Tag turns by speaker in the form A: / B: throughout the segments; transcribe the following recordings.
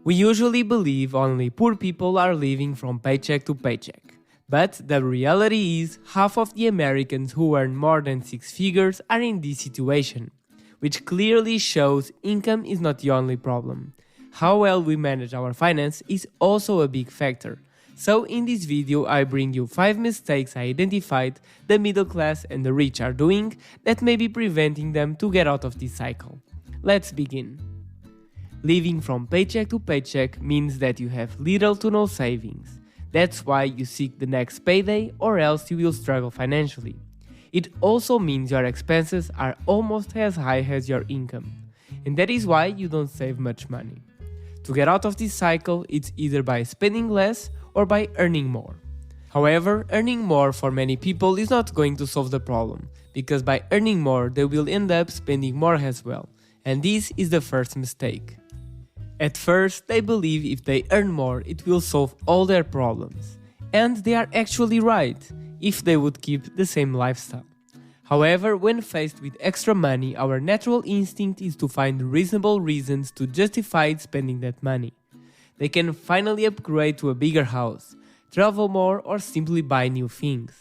A: We usually believe only poor people are living from paycheck to paycheck. But the reality is, half of the Americans who earn more than 6 figures are in this situation, which clearly shows income is not the only problem. How well we manage our finance is also a big factor. So in this video I bring you 5 mistakes I identified the middle class and the rich are doing that may be preventing them to get out of this cycle. Let's begin. Living from paycheck to paycheck means that you have little to no savings. That's why you seek the next payday or else you will struggle financially. It also means your expenses are almost as high as your income. And that is why you don't save much money. To get out of this cycle, it's either by spending less or by earning more. However, earning more for many people is not going to solve the problem, because by earning more they will end up spending more as well. And this is the first mistake. At first, they believe if they earn more, it will solve all their problems. And they are actually right, if they would keep the same lifestyle. However, when faced with extra money, our natural instinct is to find reasonable reasons to justify spending that money. They can finally upgrade to a bigger house, travel more, or simply buy new things.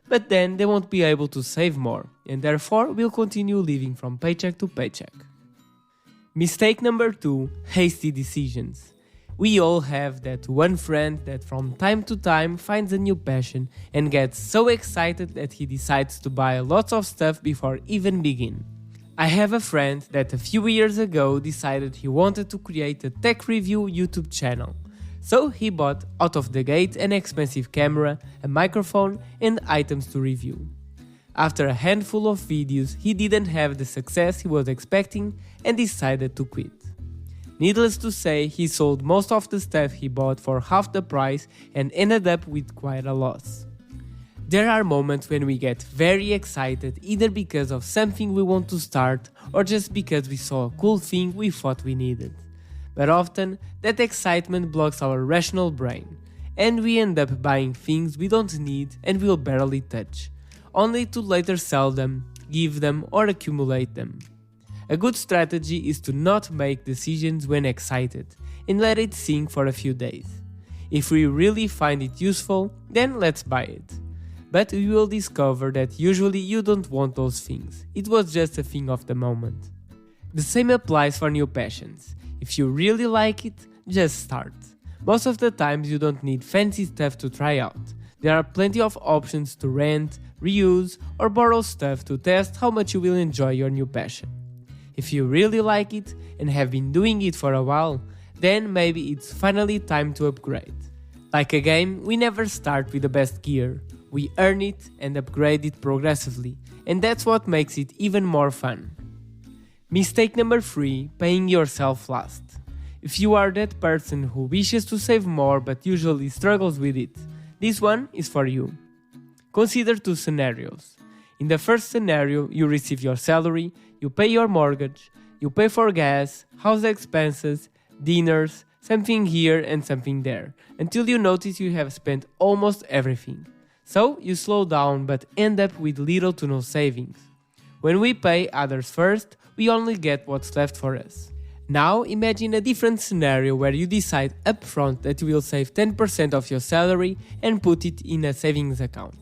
A: But then they won't be able to save more, and therefore will continue living from paycheck to paycheck. Mistake number 2, hasty decisions. We all have that one friend that from time to time finds a new passion and gets so excited that he decides to buy lots of stuff before even begin. I have a friend that a few years ago decided he wanted to create a tech review YouTube channel. So he bought out of the gate an expensive camera, a microphone and items to review. After a handful of videos, he didn't have the success he was expecting and decided to quit. Needless to say, he sold most of the stuff he bought for half the price and ended up with quite a loss. There are moments when we get very excited either because of something we want to start or just because we saw a cool thing we thought we needed. But often, that excitement blocks our rational brain, and we end up buying things we don't need and will barely touch, only to later sell them, give them, or accumulate them. A good strategy is to not make decisions when excited and let it sink for a few days. If we really find it useful, then let's buy it. But we will discover that usually you don't want those things, it was just a thing of the moment. The same applies for new passions. If you really like it, just start. Most of the times you don't need fancy stuff to try out. There are plenty of options to rent, reuse, or borrow stuff to test how much you will enjoy your new passion. If you really like it and have been doing it for a while, then maybe it's finally time to upgrade. Like a game, we never start with the best gear. We earn it and upgrade it progressively, and that's what makes it even more fun. Mistake number 3, paying yourself last. If you are that person who wishes to save more but usually struggles with it, this one is for you. Consider 2 scenarios. In the first scenario, you receive your salary, you pay your mortgage, you pay for gas, house expenses, dinners, something here and something there, until you notice you have spent almost everything. So you slow down but end up with little to no savings. When we pay others first, we only get what's left for us. Now imagine a different scenario where you decide upfront that you will save 10% of your salary and put it in a savings account.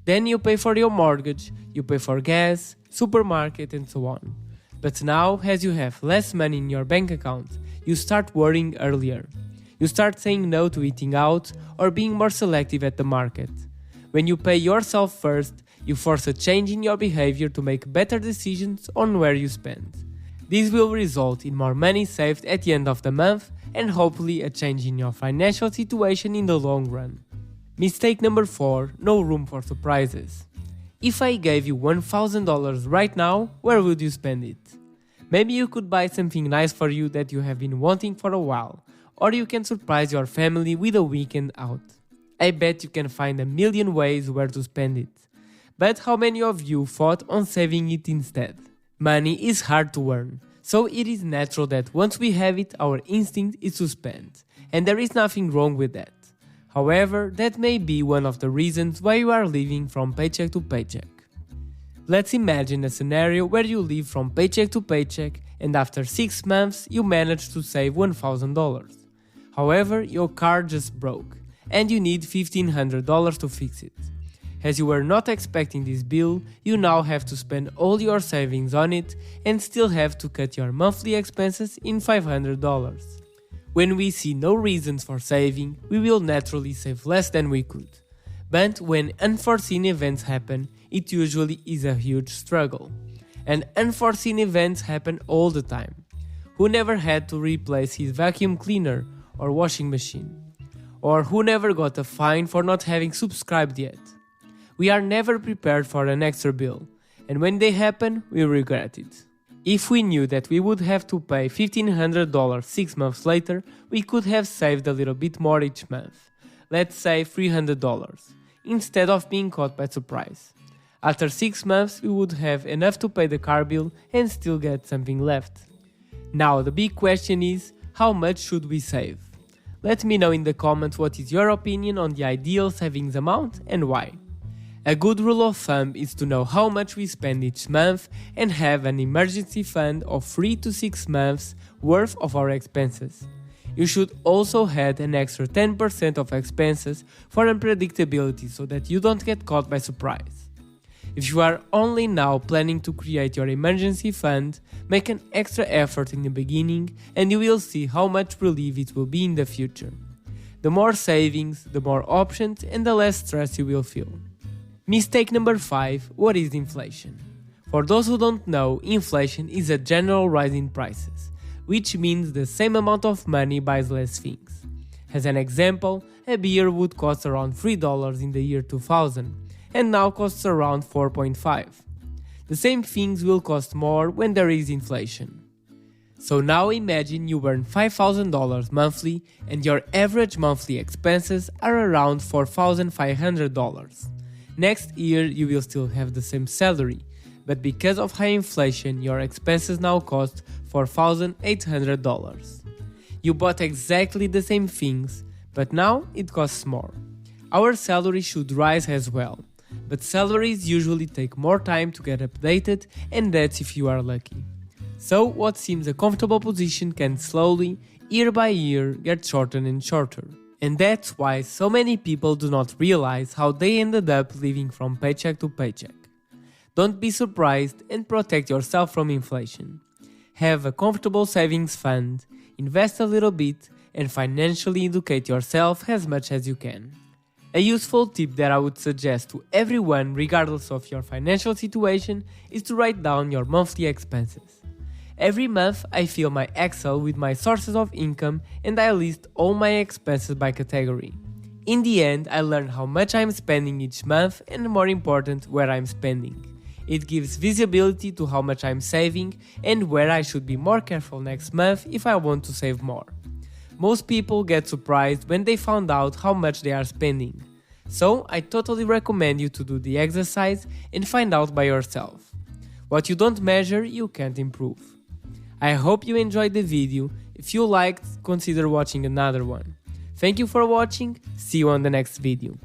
A: Then you pay for your mortgage, you pay for gas, supermarket and so on. But now, as you have less money in your bank account, you start worrying earlier. You start saying no to eating out or being more selective at the market. When you pay yourself first, you force a change in your behavior to make better decisions on where you spend. This will result in more money saved at the end of the month and hopefully a change in your financial situation in the long run. Mistake number 4, no room for surprises. If I gave you $1,000 right now, where would you spend it? Maybe you could buy something nice for you that you have been wanting for a while, or you can surprise your family with a weekend out. I bet you can find a million ways where to spend it. But how many of you thought on saving it instead? Money is hard to earn, so it is natural that once we have it, our instinct is to spend, and there is nothing wrong with that. However, that may be one of the reasons why you are living from paycheck to paycheck. Let's imagine a scenario where you live from paycheck to paycheck and after 6 months you manage to save $1,000. However, your car just broke, and you need $1,500 to fix it. As you were not expecting this bill, you now have to spend all your savings on it and still have to cut your monthly expenses in $500. When we see no reasons for saving, we will naturally save less than we could. But when unforeseen events happen, it usually is a huge struggle. And unforeseen events happen all the time. Who never had to replace his vacuum cleaner or washing machine? Or who never got a fine for not having subscribed yet? We are never prepared for an extra bill, and when they happen, we regret it. If we knew that we would have to pay $1,500 6 months later, we could have saved a little bit more each month. Let's say $300, instead of being caught by surprise. After 6 months, we would have enough to pay the car bill and still get something left. Now the big question is, how much should we save? Let me know in the comments what is your opinion on the ideal savings amount and why. A good rule of thumb is to know how much we spend each month and have an emergency fund of 3 to 6 months worth of our expenses. You should also add an extra 10% of expenses for unpredictability so that you don't get caught by surprise. If you are only now planning to create your emergency fund, make an extra effort in the beginning and you will see how much relief it will be in the future. The more savings, the more options and the less stress you will feel. Mistake number 5. What is inflation? For those who don't know, inflation is a general rise in prices, which means the same amount of money buys less things. As an example, a beer would cost around $3 in the year 2000, and now costs around $4.5. The same things will cost more when there is inflation. So now imagine you earn $5,000 monthly and your average monthly expenses are around $4,500. Next year you will still have the same salary, but because of high inflation your expenses now cost $4,800. You bought exactly the same things, but now it costs more. Our salary should rise as well, but salaries usually take more time to get updated, and that's if you are lucky. So what seems a comfortable position can slowly, year by year, get shorter and shorter. And that's why so many people do not realize how they ended up living from paycheck to paycheck. Don't be surprised and protect yourself from inflation. Have a comfortable savings fund, invest a little bit, and financially educate yourself as much as you can. A useful tip that I would suggest to everyone regardless of your financial situation is to write down your monthly expenses. Every month I fill my Excel with my sources of income and I list all my expenses by category. In the end, I learn how much I'm spending each month and, more important, where I'm spending. It gives visibility to how much I'm saving and where I should be more careful next month if I want to save more. Most people get surprised when they found out how much they are spending. So I totally recommend you to do the exercise and find out by yourself. What you don't measure, you can't improve. I hope you enjoyed the video. If you liked, consider watching another one. Thank you for watching, see you on the next video.